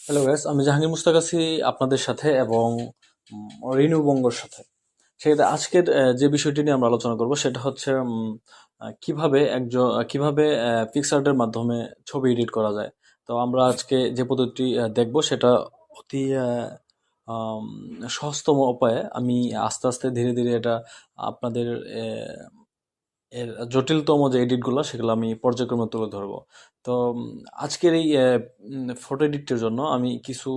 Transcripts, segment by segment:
Hello guys, আমি জাহাঙ্গীর মুস্তাক আছি আপনাদের সাথে এবং রিনু বঙ্গর সাথে। সেক্ষেত্রে আজকের যে বিষয়টি নিয়ে আমরা আলোচনা করব সেটা হচ্ছে কিভাবে পিক্সার্টের মাধ্যমে ছবি এডিট করা যায়। তো আমরা আজকে যে পদ্ধতিটি দেখব সেটা অতি আম, সহজতম উপায়ে। আমি আস্তে আস্তে ধীরে ধীরে এটা আপনাদের এর জটিলতম যে এডিটগুলো সেগুলো আমি পর্যায়ক্রমে তুলে ধরবো। তো আজকের এই ফটো এডিটের জন্য আমি কিছু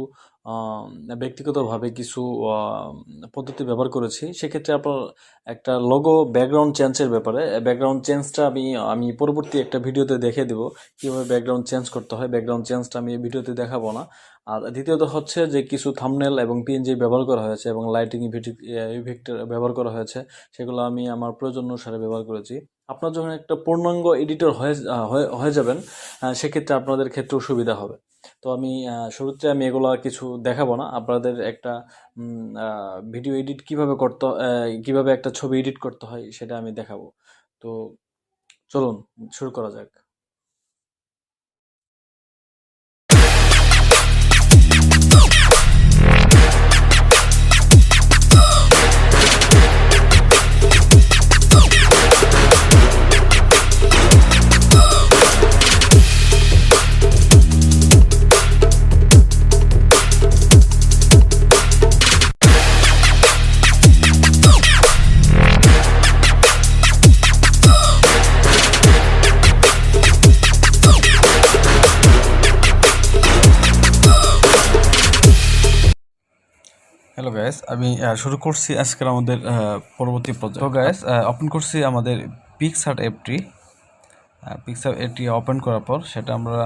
আম, ব্যক্তিগতভাবে কিছু আম, পদ্ধতি ব্যবহার করেছি। সেক্ষেত্রে আপনার একটা লোগো ব্যাকগ্রাউন্ড চেঞ্জের ব্যাপারে ব্যাকগ্রাউন্ড চেঞ্জটা আমি আমি পরবর্তী একটা ভিডিওতে দেখে দেবো কীভাবে ব্যাকগ্রাউন্ড চেঞ্জ করতে হয়। ব্যাকগ্রাউন্ড চেঞ্জটা আমি এই ভিডিওতে দেখাবো না। আর দ্বিতীয়ত হচ্ছে যে কিছু থাম্বনেল এবং পিএনজি ব্যবহার করা হয়েছে এবং লাইটিং ইফেক্ট ব্যবহার করা হয়েছে, সেগুলো আমি আমার প্রয়োজন অনুসারে ব্যবহার করেছি। আপনার যখন একটা পূর্ণাঙ্গ এডিটর হয়ে যাবেন, সেক্ষেত্রে আপনাদের ক্ষেত্রেও সুবিধা হবে। তো আমি শুরুতে আমি এগুলো কিছু দেখাবো না, আপনাদের একটা ভিডিও এডিট কিভাবে একটা ছবি এডিট করতে হয় সেটা আমি দেখাবো। তো চলুন শুরু করা যাক। হ্যালো গাইস, আমি শুরু করছি আজকের আমাদের পরবর্তী প্রজেক্ট। তো গাইস, ওপেন করছি আমাদের পিক্সার্ট অ্যাপটি। পিক্সার্ট অ্যাপটি ওপেন করার পর সেটা আমরা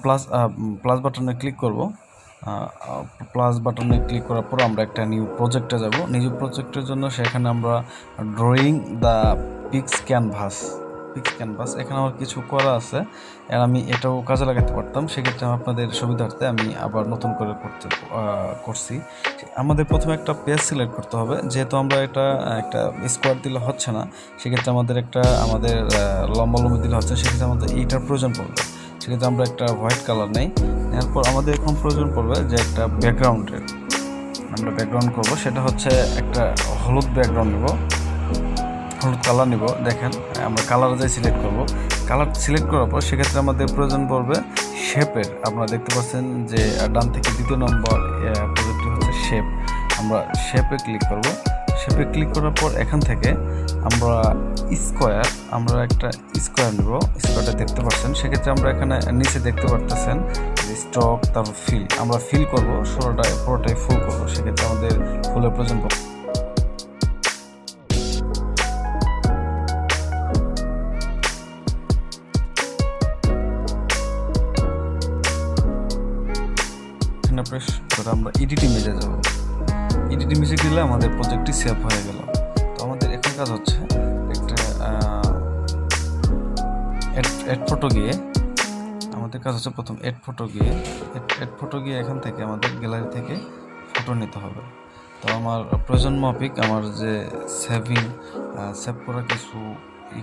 প্লাস প্লাস বাটনে ক্লিক করব। প্লাস বাটনে ক্লিক করার পর আমরা একটা নিউ প্রজেক্টে যাব। নিউ প্রজেক্টের জন্য সেখানে আমরা ড্রয়িং দ্য পিক্স ক্যানভাস এখানে আমার কিছু করা আছে, আর আমি এটাও কাজে লাগাতে পারতাম। সেক্ষেত্রে আপনাদের সুবিধার্থে আমি আবার নতুন করে করছি। আমাদের প্রথমে একটা পেজ সিলেক্ট করতে হবে, যেহেতু আমরা এটা একটা স্কোয়ার দিলে হচ্ছে না, সেক্ষেত্রে আমাদের লম্বালম্বি দিলে হচ্ছে, সেক্ষেত্রে আমাদের এইটার প্রয়োজন পড়বে। সেক্ষেত্রে আমরা একটা হোয়াইট কালার নেই, এরপর আমাদের এখন প্রয়োজন পড়বে যে একটা ব্যাকগ্রাউন্ডের আমরা ব্যাকগ্রাউন্ড করব। সেটা হচ্ছে একটা হলুদ ব্যাকগ্রাউন্ড নেব, হলুদ কালার নিব। দেখেন, আমরা কালার যাই সিলেক্ট করব। কালার সিলেক্ট করার পর সেক্ষেত্রে আমাদের প্রয়োজন পড়বে শেপের। আপনারা দেখতে পাচ্ছেন যে ডান থেকে দ্বিতীয় নম্বর প্রজেক্টটি হচ্ছে শেপ। আমরা শেপে ক্লিক করব। শেপে ক্লিক করার পর এখান থেকে আমরা একটা স্কোয়ার নেব। স্কোয়ারটা দেখতে পাচ্ছেন, সেক্ষেত্রে আমরা এখানে নিচে দেখতে পারতেছেন স্টক, তারপর ফিল। আমরা ফিল করব, পুরোটাই ফুল করব। সেক্ষেত্রে আমাদের ফুলের প্রয়োজন পড়বে। প্রেস করে আমরা এডিট ইমেজে যাব। এডিট ইমেজে গেলে আমাদের প্রজেক্টটি সেভ হয়ে গেল। তো আমাদের এখন কাজ হচ্ছে একটা এড ফটো গিয়ে প্রথম এড ফটো গিয়ে এখান থেকে আমাদের গ্যালারি থেকে ফটো নিতে হবে। তো আমার প্রয়োজন মাফিক আমার যে সেভ করা কিছু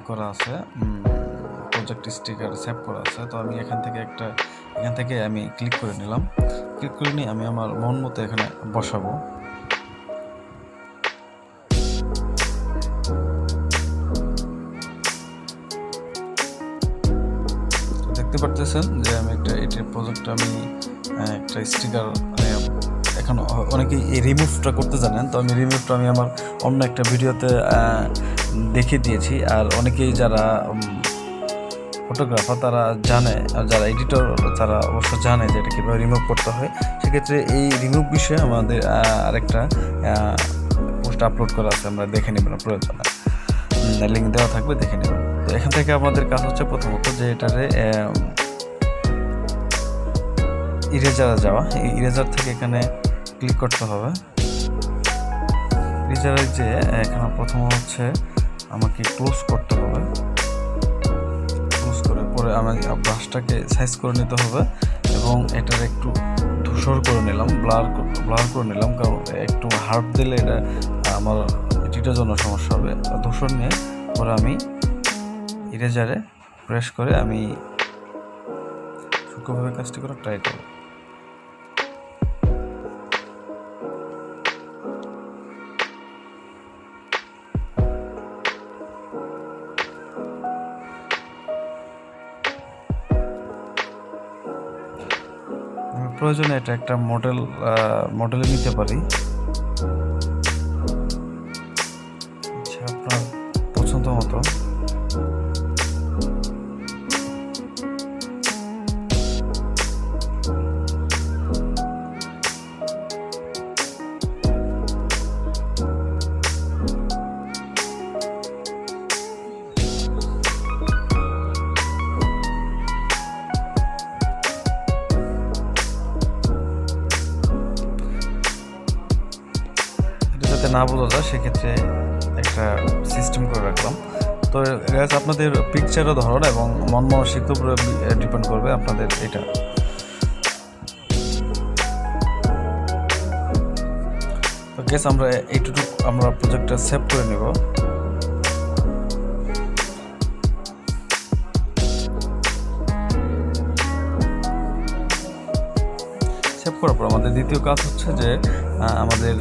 করা আছে, প্রজেক্ট স্টিকার সেভ করা আছে। তো আমি এখান থেকে আমি ক্লিক করে নিলাম। ক্লিক করে নিয়ে আমি আমার মন মতো এখানে বসাবো। দেখতে পারতেছেন যে আমি এটার প্রজেক্ট আমি একটা স্টিকার এখন অনেকেই এই রিমুভটা করতে জানেন। তো আমি রিমুভটা আমার অন্য একটা ভিডিওতে দেখিয়ে দিয়েছি। আর অনেকেই যারা ফটোগ্রাফার তারা জানে, আর যারা এডিটর তারা অবশ্য জানে যে এটা কীভাবে রিমুভ করতে হয়। সেক্ষেত্রে এই রিমুভ বিষয়ে আমাদের আরেকটা পোস্ট আপলোড করা আছে, আমরা দেখে নেবেন, প্রয়োজনে লিঙ্ক দেওয়া থাকবে, দেখে নেবেন। তো এখান থেকে আমাদের কাজ হচ্ছে প্রথমত যে এটারে ইরেজারে যাওয়া। এই ইরেজার থেকে এখানে ক্লিক করতে হবে। ইরেজারে যে এখানে প্রথম হচ্ছে আমাকে ক্লোজ করতে হবে। পরে আমি ব্রাশটাকে সাইজ করে নিতে হবে এবং এটার একটু ধূসর করে নিলাম, ব্লার করে নিলাম, কারণ একটু হার্ড দিলে এটা আমার এডিটের জন্য সমস্যা হবে। ধূসর নিয়ে পরে আমি ইরেজারে প্রেস করে আমি সূক্ষ্মভাবে কাজটি করার ট্রাই করব। প্রয়োজনে এটা একটা মডেলে নিতে পারি, আচ্ছা আপনার পছন্দ মতো। যাতে না বোঝা যায় সেক্ষেত্রে একটা সিস্টেম করে রাখলাম। তো গাইস আপনাদের পিকচারের ধরন এবং মন মানসিকতার উপরে ডিপেন্ড করবে আপনাদের এটা। তো গাইস আমরা এইটুকু আমরা প্রজেক্টটা সেভ করে নেব। সেভ করার পর আমাদের দ্বিতীয় কাজ হচ্ছে যে আমাদের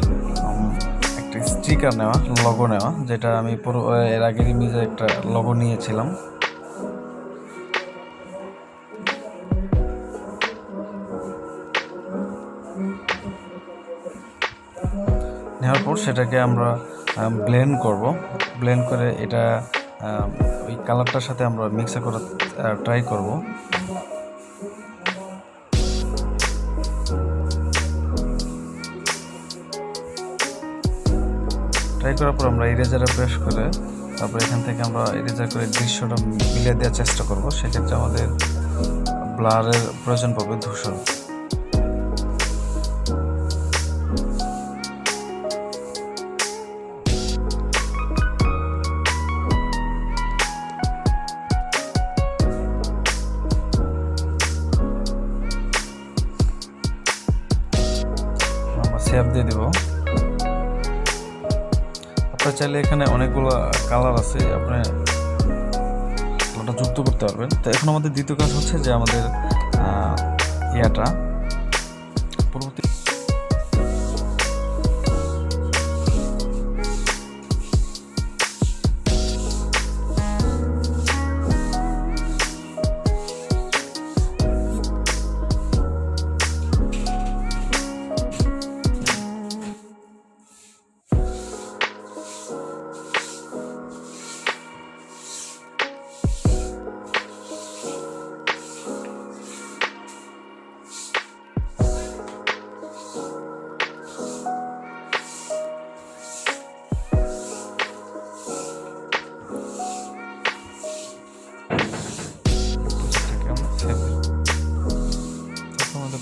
একটা স্টিকার নেওয়া, লগো নেওয়া, যেটা আমি এর আগের ইমেজে একটা লগো নিয়েছিলাম। নেওয়ার পর সেটাকে আমরা ব্লেন্ড করব। ব্লেন্ড করে এটা ওই কালারটার সাথে আমরা মিক্স করার ট্রাই করব। ট্রাই করার পর আমরা ইরেজারে প্রেস করে তারপর এখান থেকে আমরা ইরেজার করে দৃশ্যটা মিলিয়ে দেওয়ার চেষ্টা করব। সেক্ষেত্রে আমাদের ব্লারের প্রয়োজন পড়বে, ধূসর। আমরা সেভ দিয়ে দেব। আপনার চাইলে এখানে অনেকগুলো কালার আছে, আপনি কালারটা যুক্ত করতে পারবেন। তো এখন আমাদের দ্বিতীয় কাজ হচ্ছে যে আমাদের ইয়াটা পরবর্তী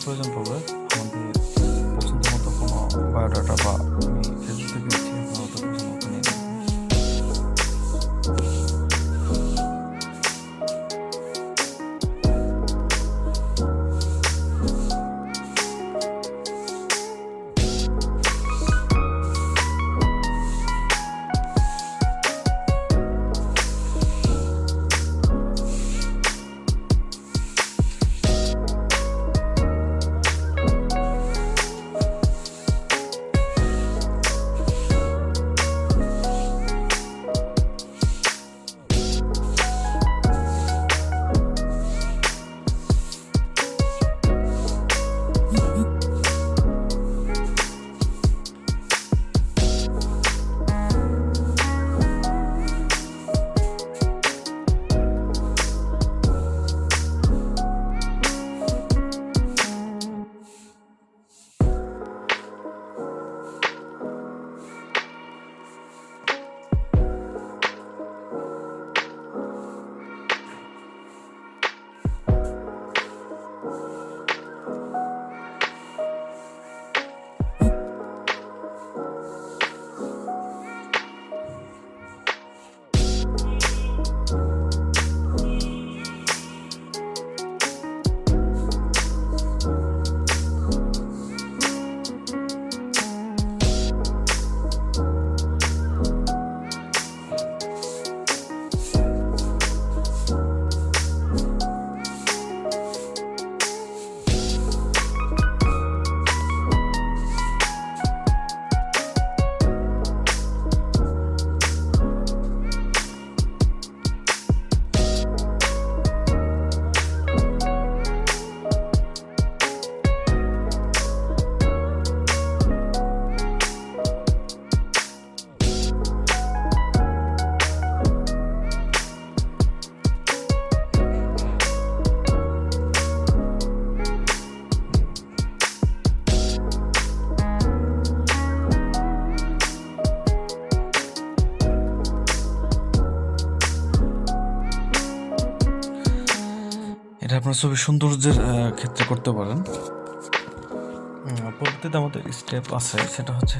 প্রয়োজন পড়বে আমাদের পছন্দ মতো কোনো বায়োডাটা বা আমি ফেসবুক থেকে দিচ্ছি, আপনার পছন্দ মতো নিয়ে নেবেন। এটা আপনার ছবির সৌন্দর্যের ক্ষেত্রে করতে পারেন। পরবর্তীতে আমাদের স্টেপ আছে, সেটা হচ্ছে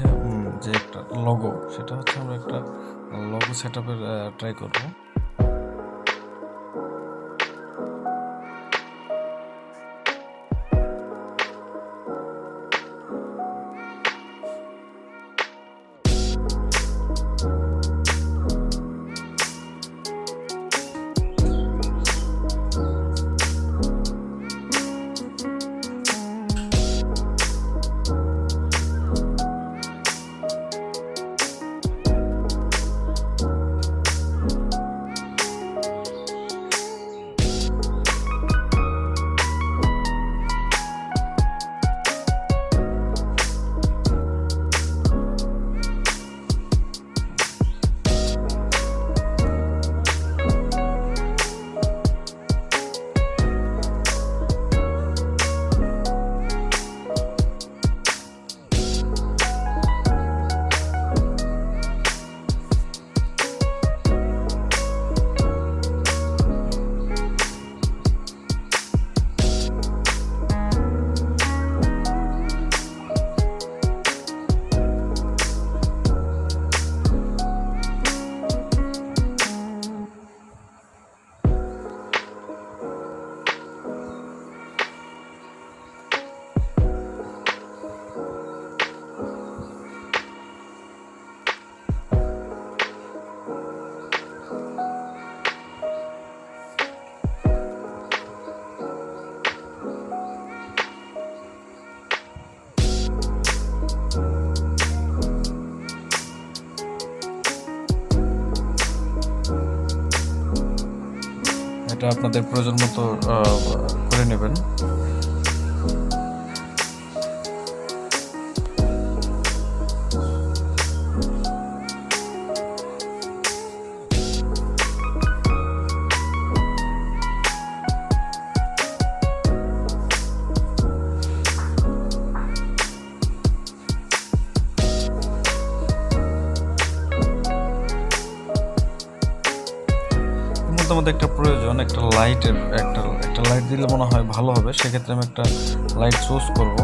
যে একটা লোগো, সেটা হচ্ছে আমরা একটা লোগো সেট আপের ট্রাই করবো। এটা আপনাদের প্রয়োজন মতো করে নেবেন। আমাদের একটা প্রয়োজন, একটা লাইটের একটা লাইট দিলে মনে হয় ভালো হবে। সেক্ষেত্রে আমি একটা লাইট চুজ করব।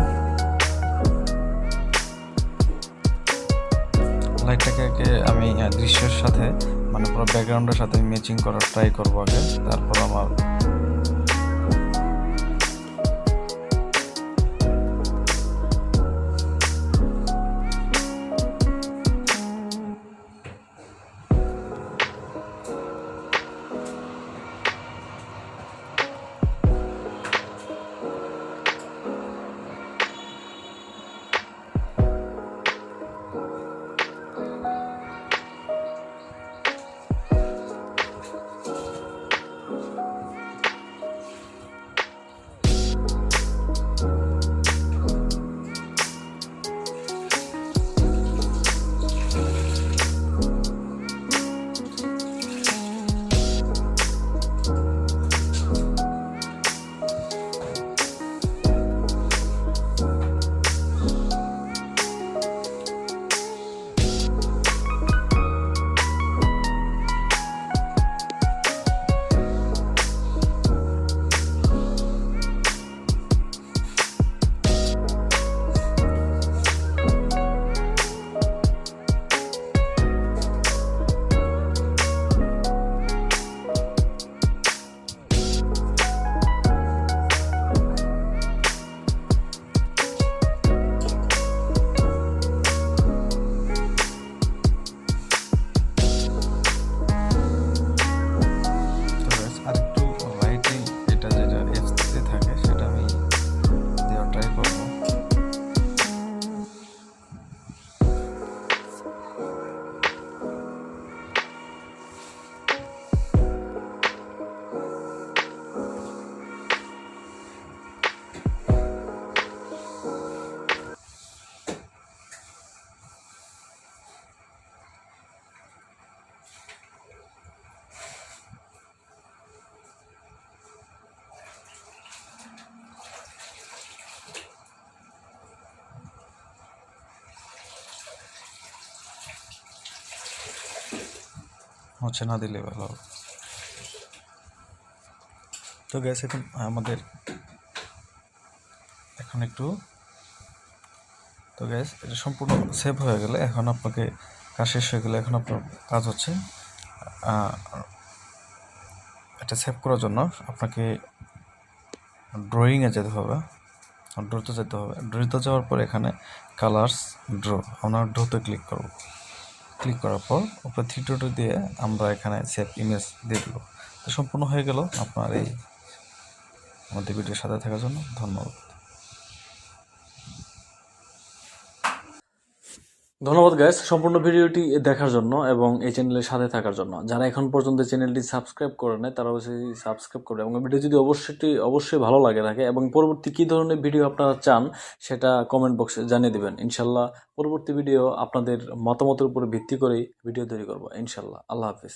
লাইটটাকে আমি দৃশ্যের সাথে, মানে পুরো ব্যাকগ্রাউন্ডের সাথে ম্যাচিং করার ট্রাই করব আগে, তারপর আমার হচ্ছে না দিলে ভালো হবে। তো গ্যাস এখন আমাদের এখন একটু তো গ্যাস এটা সম্পূর্ণ সেভ হয়ে গেলে এখন আপনাকে কাজ শেষ হয়ে গেলে এখন আপনার কাজ হচ্ছে এটা সেভ করার জন্য আপনাকে ড্রয়িংয়ে যেতে হবে, ড্রোতে যেতে হবে। ড্রোতে যাওয়ার পর এখানে কালার্স ড্র, আমরা ড্রোতে ক্লিক করব। ক্লিক করার পর উপরে থ্রি ডট দিয়ে আমরা এখানে সেভ ইমেজ দিয়ে দেবো। তো সম্পূর্ণ হয়ে গেল আপনার এই আমাদের ভিডিওর সাথে থাকার জন্য ধন্যবাদ। ধন্যবাদ গাইস সম্পূর্ণ ভিডিওটি দেখার জন্য এবং এই চ্যানেলের সাথে থাকার জন্য। যারা এখন পর্যন্ত চ্যানেলটি সাবস্ক্রাইব করে নেয় তারা অবশ্যই সাবস্ক্রাইব করবে এবং ভিডিও যদি অবশ্যই ভালো লাগে থাকে এবং পরবর্তী কী ধরনের ভিডিও আপনারা চান সেটা কমেন্ট বক্সে জানিয়ে দেবেন। ইনশাল্লাহ পরবর্তী ভিডিও আপনাদের মতামতের উপরে ভিত্তি করেই ভিডিও তৈরি করবো ইনশাল্লাহ। আল্লাহ হাফিজ।